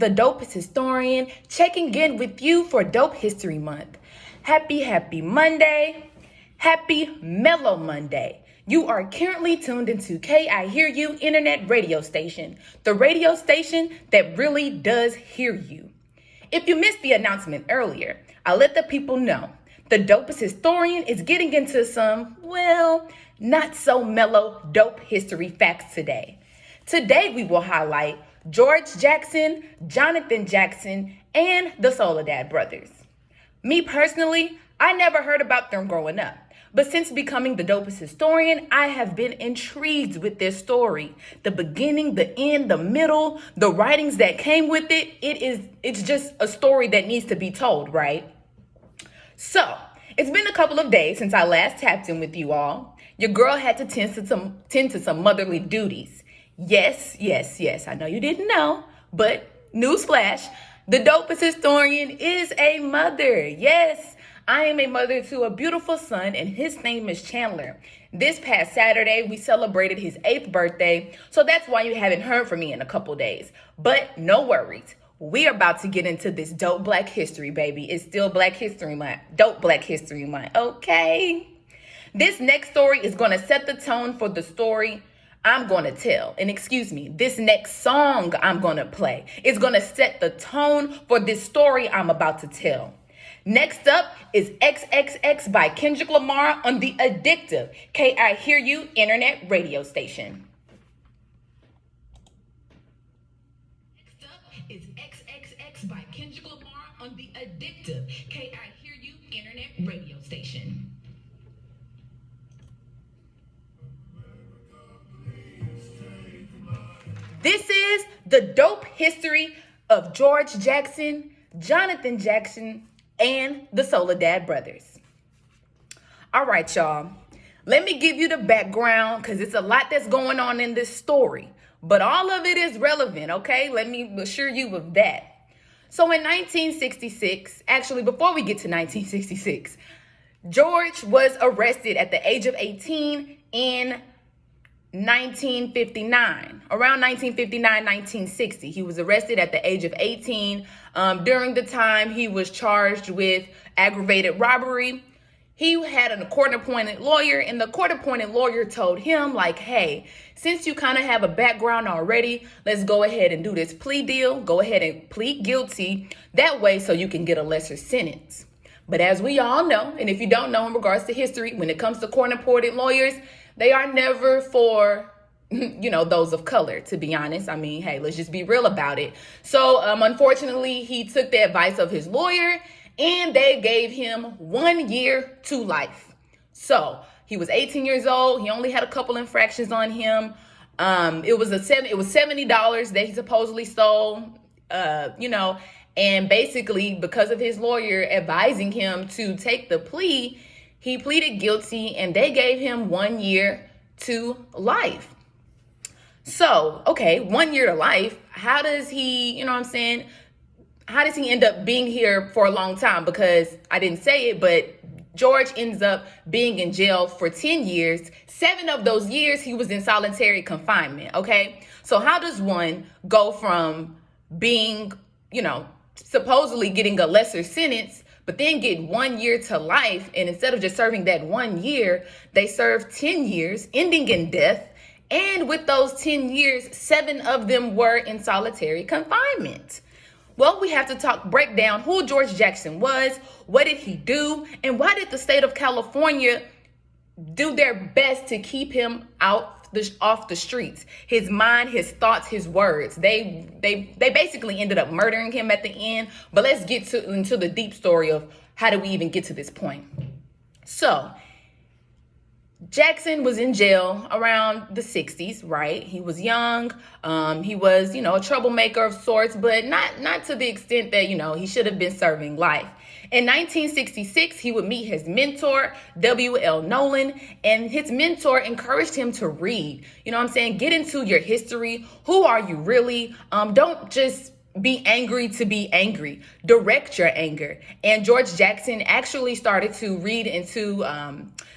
the dopest historian, checking in with you for Dope History Month. Happy Monday. Happy Mellow Monday. You are currently tuned into I Hear You Internet Radio Station, the radio station that really does hear you. If you missed the announcement earlier, I'll let the people know. The dopest historian is getting into some, not so mellow dope history facts today. Today we will highlight George Jackson, Jonathan Jackson, and the Soledad Brothers. Me personally, I never heard about them growing up. But since becoming the dopest historian, I have been intrigued with this story. The beginning, the end, the middle, the writings that came with it, it's just a story that needs to be told, right? So, it's been a couple of days since I last tapped in with you all. Your girl had to tend to some motherly duties. Yes, I know you didn't know, but newsflash, the dopest historian is a mother. Yes, I am a mother to a beautiful son, and his name is Chandler. This past Saturday, we celebrated his 8th birthday, so that's why you haven't heard from me in a couple days. But no worries. We are about to get into this dope Black history, baby. It's still Black History Month. Dope Black History Month, okay? This next story is going to set the tone for the story I'm going to tell. And this next song I'm going to play is going to set the tone for this story I'm about to tell. Next up is XXX by Kendrick Lamar on the addictive I Hear You Internet Radio Station. Next up is XXX by Kendrick Lamar on the addictive I Hear You Internet Radio Station. This is the dope history of George Jackson, Jonathan Jackson, and the Soledad Brothers. All right, y'all. Let me give you the background because it's a lot that's going on in this story. But all of it is relevant, okay? Let me assure you of that. So in 1966, actually, before we get to 1966, George was arrested at the age of 18 in 1959, around 1959, 1960. He was arrested at the age of 18. During the time, he was charged with aggravated robbery. He had a court-appointed lawyer, and the court-appointed lawyer told him, hey, since you kind of have a background already, let's go ahead and do this plea deal. Go ahead and plead guilty. That way, so you can get a lesser sentence. But as we all know, and if you don't know in regards to history, when it comes to court-appointed lawyers, they are never for, those of color, to be honest. I mean, hey, let's just be real about it. So, unfortunately, he took the advice of his lawyer, and they gave him 1 year to life. So, he was 18 years old. He only had a couple infractions on him. It was $70 that he supposedly stole, and basically, because of his lawyer advising him to take the plea, he pleaded guilty, and they gave him 1 year to life. So, 1 year to life. How does he, how does he end up being here for a long time? Because I didn't say it, but George ends up being in jail for 10 years. 7 of those years, he was in solitary confinement, okay? So how does one go from being, supposedly getting a lesser sentence, but then get 1 year to life, and instead of just serving that 1 year, they served 10 years, ending in death. And with those 10 years, 7 of them were in solitary confinement. Well, we have to break down who George Jackson was, what did he do, and why did the state of California do their best to keep him off the streets? His mind, his thoughts, his words. They basically ended up murdering him at the end. But let's get into the deep story of how did we even get to this point. So, Jackson was in jail around the 60s, right? He was young. He was, a troublemaker of sorts, but not to the extent that, he should have been serving life. In 1966, he would meet his mentor, W.L. Nolan, and his mentor encouraged him to read. Get into your history. Who are you really? Don't just be angry to be angry. Direct your anger. And George Jackson actually started to read into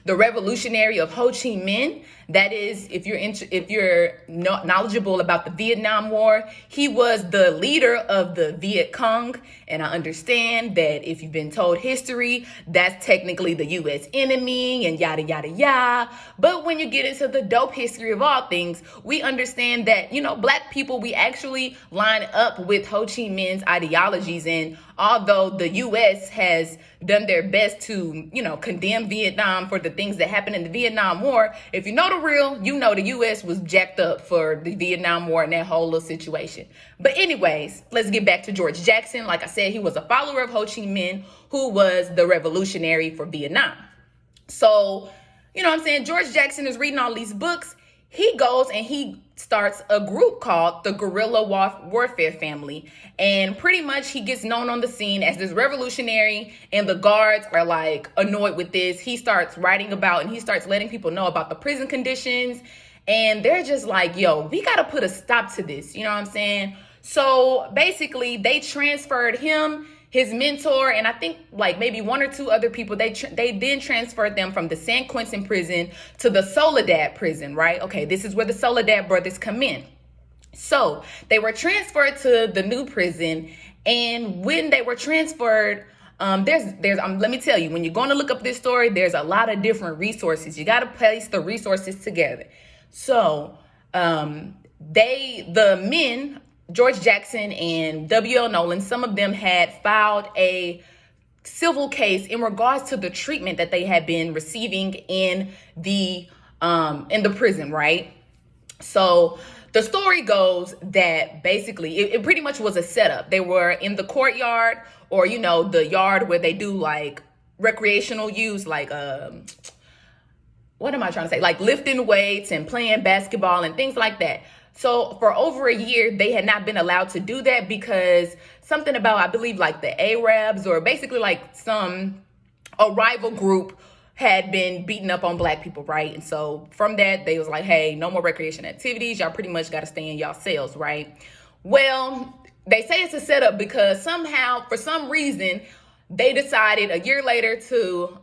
the Revolutionary of Ho Chi Minh. That is, if you're knowledgeable about the Vietnam War, he was the leader of the Viet Cong. And I understand that if you've been told history, that's technically the U.S. enemy and yada, yada, yada. But when you get into the dope history of all things, we understand that, Black people, we actually line up with Ho Chi Minh's ideologies. And although the U.S. has done their best to, condemn Vietnam for the things that happened in the Vietnam War, if you know the real, the U.S. was jacked up for the Vietnam War and that whole little situation. But anyways, let's get back to George Jackson. Like I said, he was a follower of Ho Chi Minh, who was the revolutionary for Vietnam. So, George Jackson is reading all these books. He goes and he starts a group called the Guerrilla Warfare Family. And pretty much he gets known on the scene as this revolutionary, and the guards are like annoyed with this. He starts writing about and he starts letting people know about the prison conditions. And they're just like, yo, we got to put a stop to this. You know what I'm saying? So basically they transferred him, his mentor, and I think like maybe one or two other people, they then transferred them from the San Quentin prison to the Soledad prison, right? Okay, this is where the Soledad Brothers come in. So they were transferred to the new prison, and when they were transferred, let me tell you, when you're going to look up this story, there's a lot of different resources. You got to place the resources together. So the men, George Jackson and W.L. Nolan, some of them had filed a civil case in regards to the treatment that they had been receiving in the prison, right? So the story goes that basically it pretty much was a setup. They were in the courtyard, or the yard where they do like recreational use, like what am I trying to say? Like lifting weights and playing basketball and things like that. So for over a year, they had not been allowed to do that because something about, I believe, like the Arabs, or basically like a rival group had been beating up on Black people, right? And so from that, they was like, hey, no more recreation activities. Y'all pretty much got to stay in y'all cells, right? Well, they say it's a setup because somehow, for some reason, they decided a year later to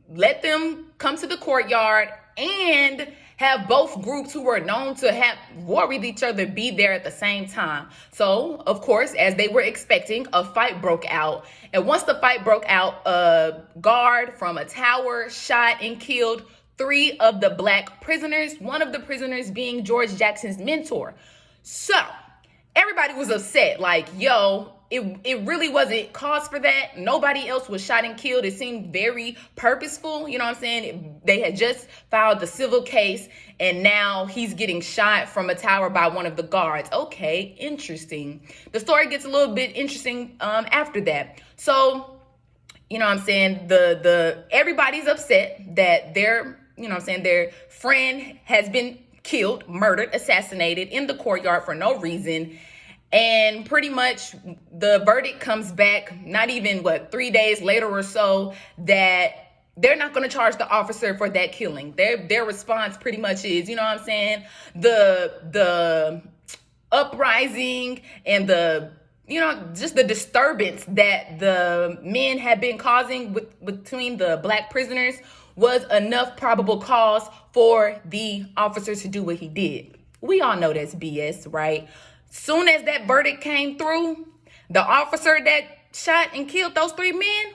let them come to the courtyard and have both groups who were known to have war with each other be there at the same time. So, of course, as they were expecting, a fight broke out. And once the fight broke out, a guard from a tower shot and killed 3 of the Black prisoners, one of the prisoners being George Jackson's mentor. So everybody was upset, like, yo, it really wasn't cause for that. Nobody else was shot and killed. It seemed very purposeful. You know what I'm saying? They had just filed the civil case, and now he's getting shot from a tower by one of the guards. Okay, interesting. The story gets a little bit interesting after that. So, you know what I'm saying? Everybody's upset that their friend has been killed, murdered, assassinated in the courtyard for no reason. And pretty much the verdict comes back, not even 3 days later or so, that they're not going to charge the officer for that killing. Their response pretty much is, the uprising and just the disturbance that the men had been causing between the Black prisoners was enough probable cause for the officer to do what he did. We all know that's BS, right? Soon as that verdict came through, the officer that shot and killed those 3 men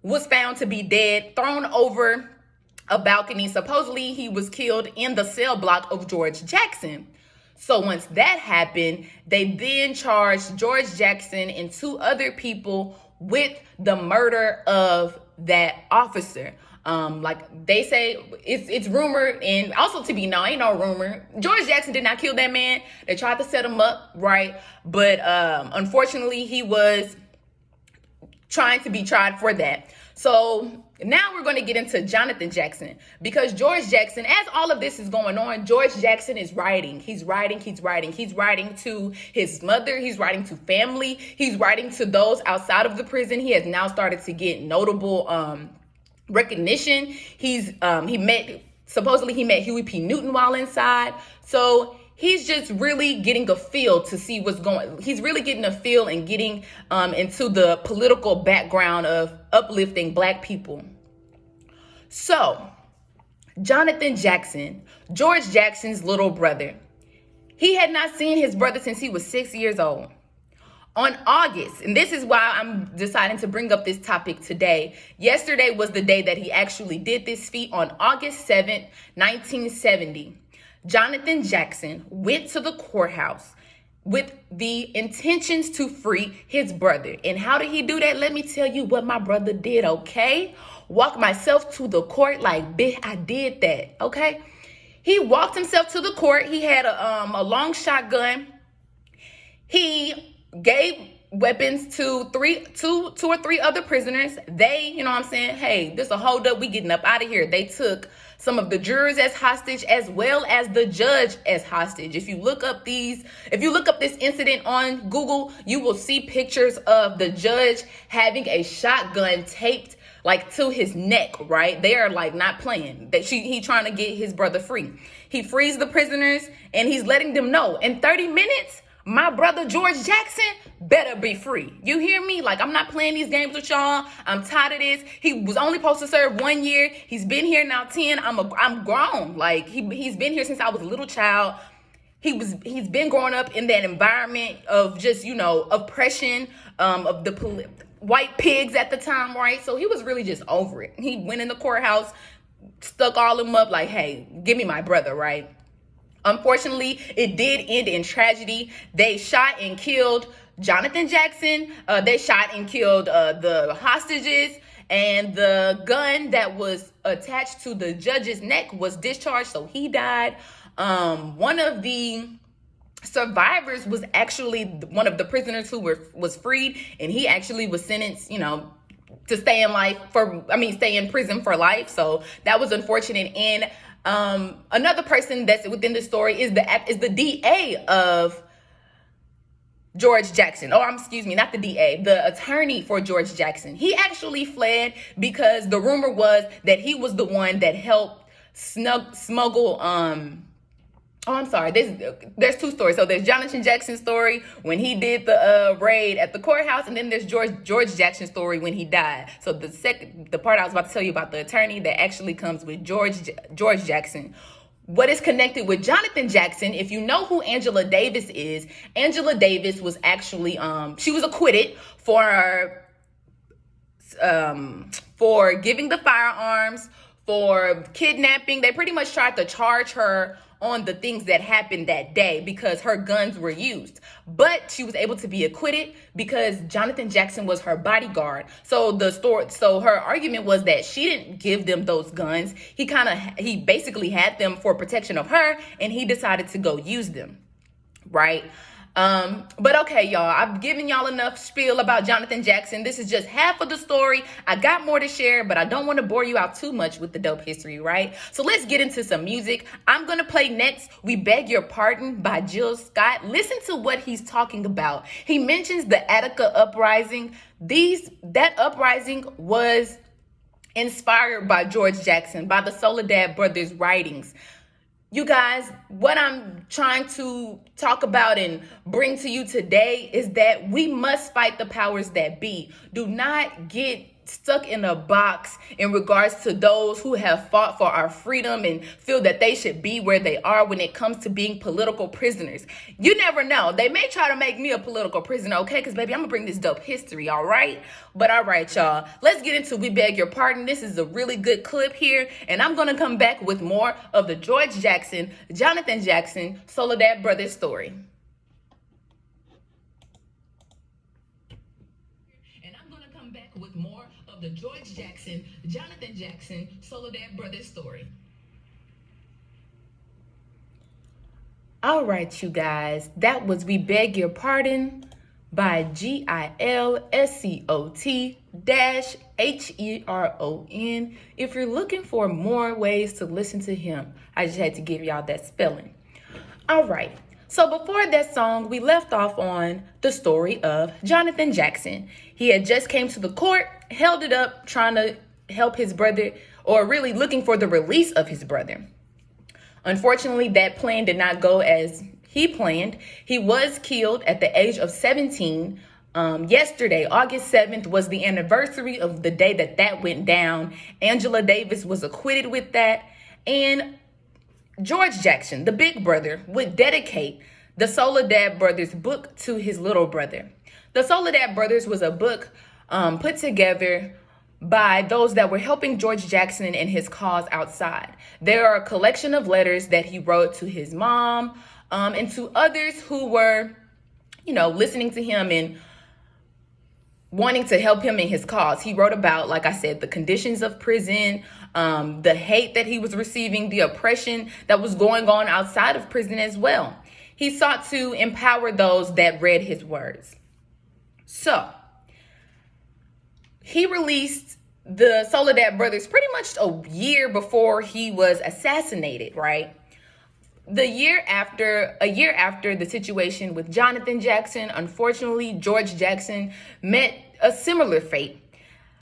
was found to be dead, thrown over a balcony. Supposedly, he was killed in the cell block of George Jackson. So once that happened, they then charged George Jackson and 2 other people with the murder of that officer. Like they say, it's rumored, and also to be known, ain't no rumor, George Jackson did not kill that man. They tried to set him up, right? But unfortunately, he was trying to be tried for that. So now we're going to get into Jonathan Jackson, because George Jackson, as all of this is going on, George Jackson is writing. He's writing to his mother. He's writing to family. He's writing to those outside of the prison. He has now started to get notable recognition. Supposedly he met Huey P. Newton while inside. So he's just really getting a feel to see what's going. He's really getting a feel and getting into the political background of uplifting Black people. So, Jonathan Jackson, George Jackson's little brother, he had not seen his brother since he was 6 years old. On August, and this is why I'm deciding to bring up this topic today. Yesterday was the day that he actually did this feat. On August 7th, 1970, Jonathan Jackson went to the courthouse with the intentions to free his brother. And how did he do that? Let me tell you what my brother did, okay? Walk myself to the court like, bitch, I did that, okay? He walked himself to the court. He had a long shotgun. He gave weapons to two or three other prisoners. They, you know what I'm saying? Hey, this a hold up. We getting up out of here. They took some of the jurors as hostage as well as the judge as hostage. If you look up this incident on Google, you will see pictures of the judge having a shotgun taped like to his neck, right? They are like not playing. He trying to get his brother free. He frees the prisoners and he's letting them know in 30 minutes, my brother George Jackson better be free. You hear me? Like, I'm not playing these games with y'all. I'm tired of this. He was only supposed to serve 1 year. He's been here now 10. I'm grown. Like, he's been here since I was a little child. He's been growing up in that environment of just, oppression, of the white pigs at the time, right? So he was really just over it. He went in the courthouse, stuck all of them up like, hey, give me my brother, right? Unfortunately, it did end in tragedy. They shot and killed Jonathan Jackson. They shot and killed the hostages, and the gun that was attached to the judge's neck was discharged, so he died. One of the survivors was actually one of the prisoners who was freed, and he actually was sentenced, to stay in prison for life. So that was unfortunate. And another person that's within the story is the DA of George Jackson. Oh, excuse me, not the DA, the attorney for George Jackson. He actually fled because the rumor was that he was the one that helped smuggle. I'm sorry. There's two stories. So there's Jonathan Jackson's story when he did the raid at the courthouse, and then there's George Jackson's story when he died. So the part I was about to tell you about the attorney that actually comes with George Jackson. What is connected with Jonathan Jackson? If you know who Angela Davis is, Angela Davis was actually she was acquitted for giving the firearms, for kidnapping. They pretty much tried to charge her on the things that happened that day because her guns were used. But she was able to be acquitted because Jonathan Jackson was her bodyguard. So her argument was that she didn't give them those guns. He basically had them for protection of her, and he decided to go use them, right? But okay, y'all, I've given y'all enough spiel about Jonathan Jackson. This is just half of the story. I got more to share, but I don't want to bore you out too much with the dope history, right? So let's get into some music. I'm going to play next We Beg Your Pardon by Jill Scott. Listen to what he's talking about. He mentions the Attica uprising. That uprising was inspired by George Jackson, by the Soledad Brothers' writings. You guys, what I'm trying to talk about and bring to you today is that we must fight the powers that be. Do not get stuck in a box in regards to those who have fought for our freedom and feel that they should be where they are when it comes to being political prisoners. You never know. They may try to make me a political prisoner, okay? Because, baby, I'm going to bring this dope history, all right? But, all right, y'all. Let's get into We Beg Your Pardon. This is a really good clip here, and I'm going to come back with more of the George Jackson, Jonathan Jackson, Soledad Brothers story. And I'm going to come back with more of the George Jackson, Jonathan Jackson, Soledad Brothers story. All right, you guys, that was We Beg Your Pardon by GILSCOT-HERON. If you're looking for more ways to listen to him, I just had to give y'all that spelling. All right. So before that song, we left off on the story of Jonathan Jackson. He had just came to the court, held it up, trying to help his brother, or really looking for the release of his brother. Unfortunately, that plan did not go as he planned. He was killed at the age of 17. Yesterday, August 7th, was the anniversary of the day that went down. Angela Davis was acquitted with that. And George Jackson, the big brother, would dedicate the Soledad Brothers book to his little brother. The Soledad Brothers was a book put together by those that were helping George Jackson and his cause outside. There are a collection of letters that he wrote to his mom and to others who were, listening to him and wanting to help him in his cause. He wrote about, like I said, the conditions of prison, the hate that he was receiving, the oppression that was going on outside of prison as well. He sought to empower those that read his words. So, he released the Soledad Brothers pretty much a year before he was assassinated, right? A year after the situation with Jonathan Jackson, unfortunately, George Jackson met a similar fate.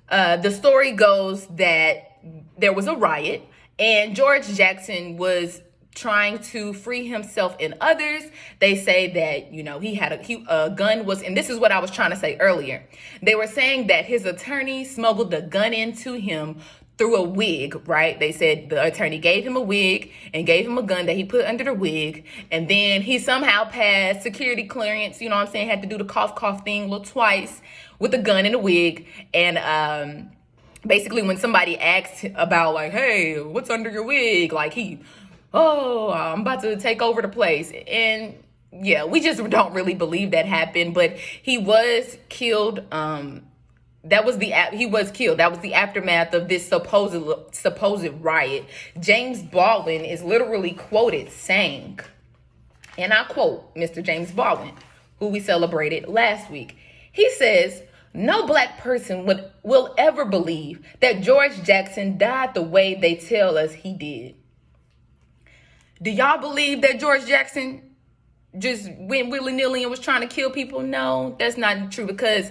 The story goes that there was a riot and George Jackson was trying to free himself and others. They say that, he had a gun was, and this is what I was trying to say earlier. They were saying that his attorney smuggled the gun into him through a wig, right? They said the attorney gave him a wig and gave him a gun that he put under the wig. And then he somehow passed security clearance, had to do the cough thing twice with a gun and a wig. And basically when somebody asked about hey, what's under your wig? I'm about to take over the place. And yeah, we just don't really believe that happened, but he was killed. He was killed. That was the aftermath of this supposed riot. James Baldwin is literally quoted saying, and I quote Mr. James Baldwin, who we celebrated last week. He says, "No black person will ever believe that George Jackson died the way they tell us he did." Do y'all believe that George Jackson just went willy-nilly and was trying to kill people? No, that's not true, because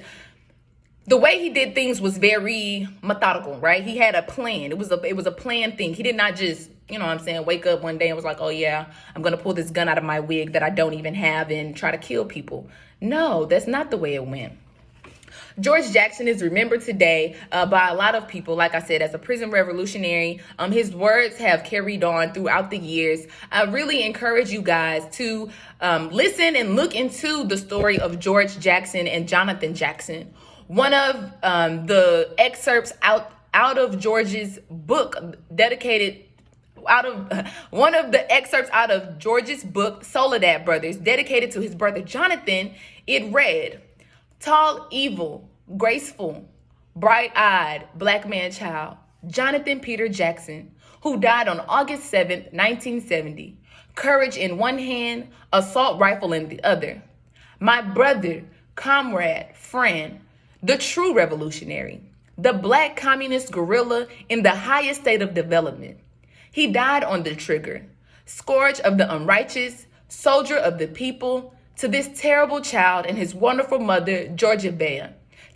the way he did things was very methodical, right? He had a plan. It was a planned thing. He did not just, wake up one day and was like, oh yeah, I'm going to pull this gun out of my wig that I don't even have and try to kill people. No, that's not the way it went. George Jackson is remembered today by a lot of people, like I said, as a prison revolutionary. His words have carried on throughout the years. I really encourage you guys to listen and look into the story of George Jackson and Jonathan Jackson. One of the excerpts out of George's book one of the excerpts out of George's book, Soledad Brothers, dedicated to his brother Jonathan, it read, "Tall, evil, graceful, bright-eyed black man child, Jonathan Peter Jackson, who died on August 7th, 1970, courage in one hand, assault rifle in the other. My brother, comrade, friend, the true revolutionary, the black communist guerrilla in the highest state of development. He died on the trigger, scourge of the unrighteous, soldier of the people, to this terrible child and his wonderful mother, Georgia Bea,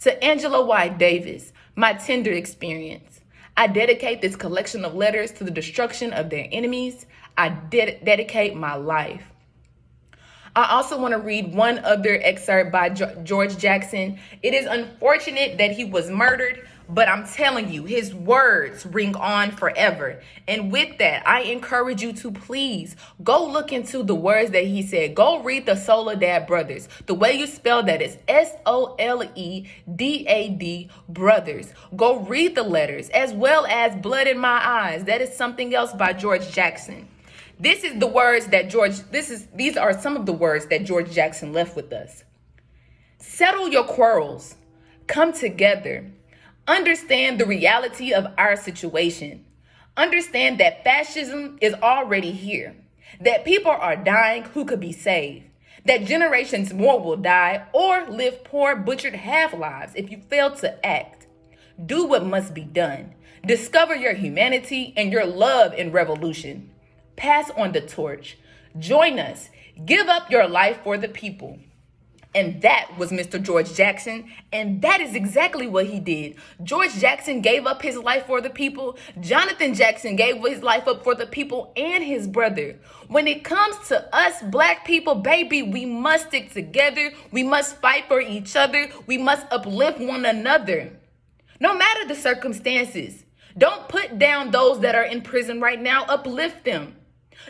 to Angela White Davis, my tender experience. I dedicate this collection of letters to the destruction of their enemies. I dedicate my life." I also want to read one other excerpt by George Jackson. It is unfortunate that he was murdered, but I'm telling you, his words ring on forever. And with that, I encourage you to please go look into the words that he said. Go read the Soledad Brothers. The way you spell that is Soledad Brothers. Go read the letters, as well as Blood in My Eyes. That is something else by George Jackson. These are some of the words that George Jackson left with us. "Settle your quarrels. Come together. Understand the reality of our situation. Understand that fascism is already here. That people are dying who could be saved. That generations more will die or live poor, butchered half-lives if you fail to act. Do what must be done. Discover your humanity and your love in revolution. Pass on the torch. Join us. Give up your life for the people. And that was Mr. George Jackson. And that is exactly what he did. George Jackson gave up his life for the people. Jonathan Jackson gave his life up for the people and his brother. When it comes to us black people, baby, we must stick together. We must fight for each other. We must uplift one another. No matter the circumstances. Don't put down those that are in prison right now. Uplift them.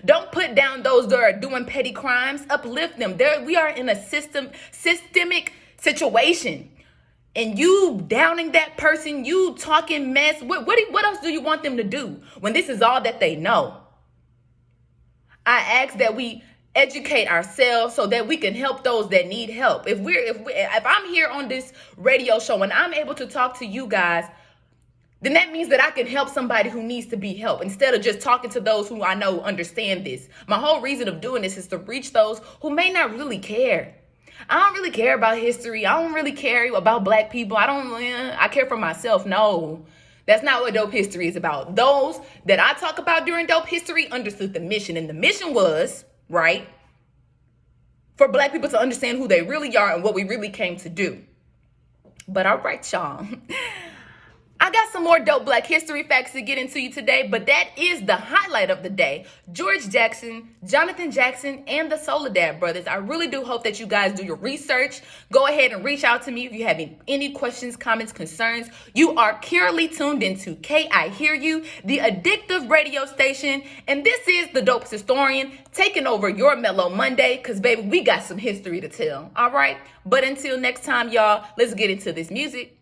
Don't put down those that are doing petty crimes. Uplift them. We are in a systemic situation. And you downing that person, you talking mess. What else do you want them to do when this is all that they know? I ask that we educate ourselves so that we can help those that need help. If I'm here on this radio show and I'm able to talk to you guys, then that means that I can help somebody who needs to be helped instead of just talking to those who I know understand this. My whole reason of doing this is to reach those who may not really care. I don't really care about history. I don't really care about black people. I care for myself. No, that's not what Dope History is about. Those that I talk about during Dope History understood the mission. And the mission was, right, for black people to understand who they really are and what we really came to do. But all right, y'all. I got some more dope black history facts to get into you today, but that is the highlight of the day. George Jackson, Jonathan Jackson, and the Soledad Brothers. I really do hope that you guys do your research. Go ahead and reach out to me if you have any questions, comments, concerns. You are currently tuned into K I Hear You, the addictive radio station, and this is the Dopest Historian taking over your Mellow Monday, because, baby, we got some history to tell, all right? But until next time, y'all, let's get into this music.